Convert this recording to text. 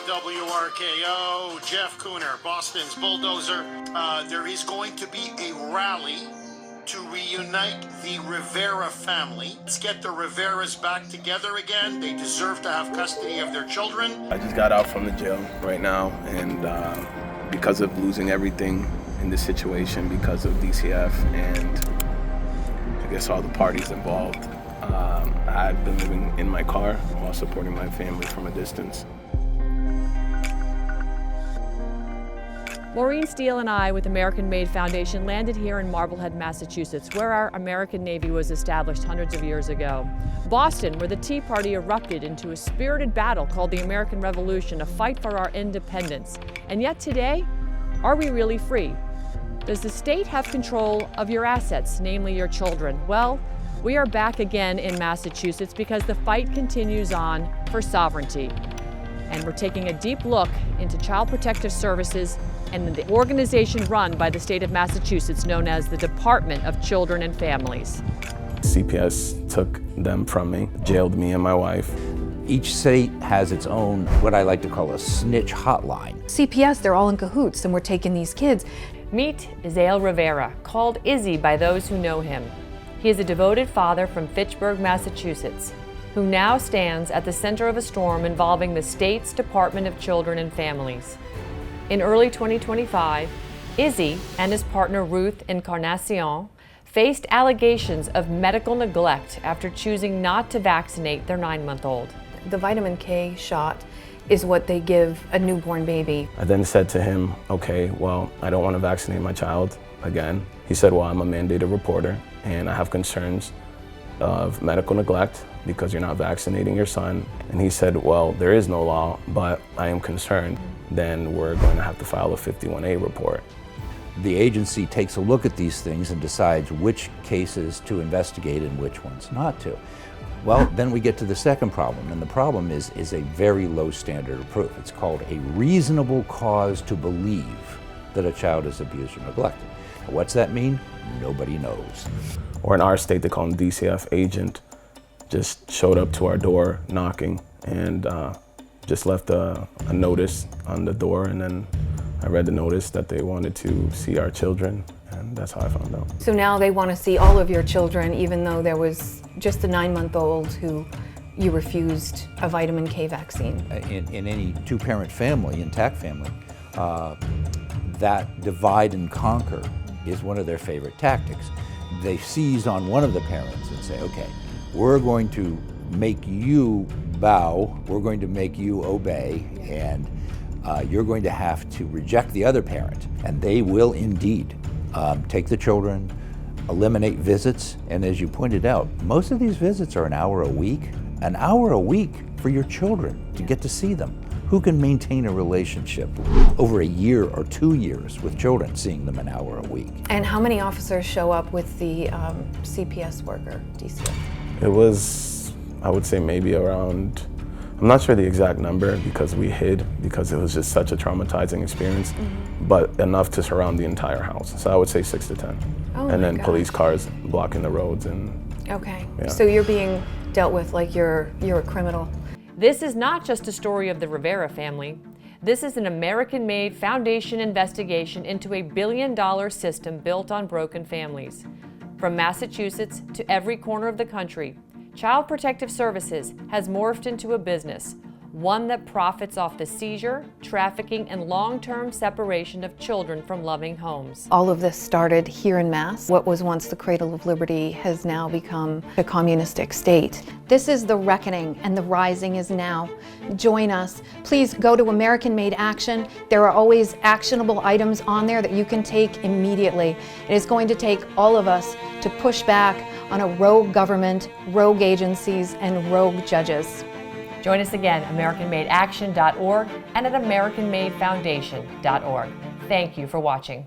WRKO, Jeff Cooner, Boston's bulldozer. There is going to be a rally to reunite the Rivera family. Let's get the Riveras back together again. They deserve to have custody of their children. I just got out from the jail right now, and because of losing everything in this situation, because of DCF and I guess all the parties involved, I've been living in my car while supporting my family from a distance. Maureen Steele and I with American Made Foundation landed here in Marblehead, Massachusetts, where our American Navy was established hundreds of years ago. Boston, where the Tea Party erupted into a spirited battle called the American Revolution, a fight for our independence. And yet today, are we really free? Does the state have control of your assets, namely your children? Well, we are back again in Massachusetts because the fight continues on for sovereignty. And we're taking a deep look into Child Protective Services and the organization run by the state of Massachusetts known as the Department of Children and Families. CPS took them from me, jailed me and my wife. Each state has its own, what I like to call a snitch hotline. CPS, they're all in cahoots and we're taking these kids. Meet Zale Rivera, called Izzy by those who know him. He is a devoted father from Fitchburg, Massachusetts, who now stands at the center of a storm involving the state's Department of Children and Families. In early 2025, Izzy and his partner Ruth Encarnacion faced allegations of medical neglect after choosing not to vaccinate their 9-month-old. The vitamin K shot is what they give a newborn baby. I then said to him, okay, well, I don't want to vaccinate my child again. He said, well, I'm a mandated reporter and I have concerns of medical neglect because you're not vaccinating your son. And he said, well, there is no law, but I am concerned. Then we're going to have to file a 51A report. The agency takes a look at these things and decides which cases to investigate and which ones not to. Well, then we get to the second problem, and the problem is a very low standard of proof. It's called a reasonable cause to believe that a child is abused or neglected. What's that mean? Nobody knows. Or in our state, they call him DCF agent, just showed up to our door knocking and just left a notice on the door, and then I read the notice that they wanted to see our children, and that's how I found out. So now they want to see all of your children, even though there was just a 9-month-old who you refused a vitamin K vaccine. In any two-parent family, intact family, that divide and conquer is one of their favorite tactics. They seize on one of the parents and say, okay, we're going to make you bow, we're going to make you obey, and you're going to have to reject the other parent. And they will indeed take the children, eliminate visits, and as you pointed out, most of these visits are an hour a week for your children to get to see them. Who can maintain a relationship over a year or 2 years with children, seeing them an hour a week? And how many officers show up with the CPS worker, DCF? It was, I would say maybe around, I'm not sure the exact number because we hid because it was just such a traumatizing experience, but enough to surround the entire house. So I would say 6 to 10. Oh, and then gosh. police cars blocking the roads and. Okay, yeah. So you're being dealt with like you're a criminal. This is not just a story of the Rivera family. This is an American-made foundation investigation into a billion-dollar system built on broken families. From Massachusetts to every corner of the country, Child Protective Services has morphed into a business, one that profits off the seizure, trafficking, and long-term separation of children from loving homes. All of this started here in Mass. What was once the cradle of liberty has now become a communistic state. This is the reckoning, and the rising is now. Join us. Please go to American Made Action. There are always actionable items on there that you can take immediately. It is going to take all of us to push back on a rogue government, rogue agencies, and rogue judges. Join us again, AmericanMadeAction.org and at AmericanMadeFoundation.org. Thank you for watching.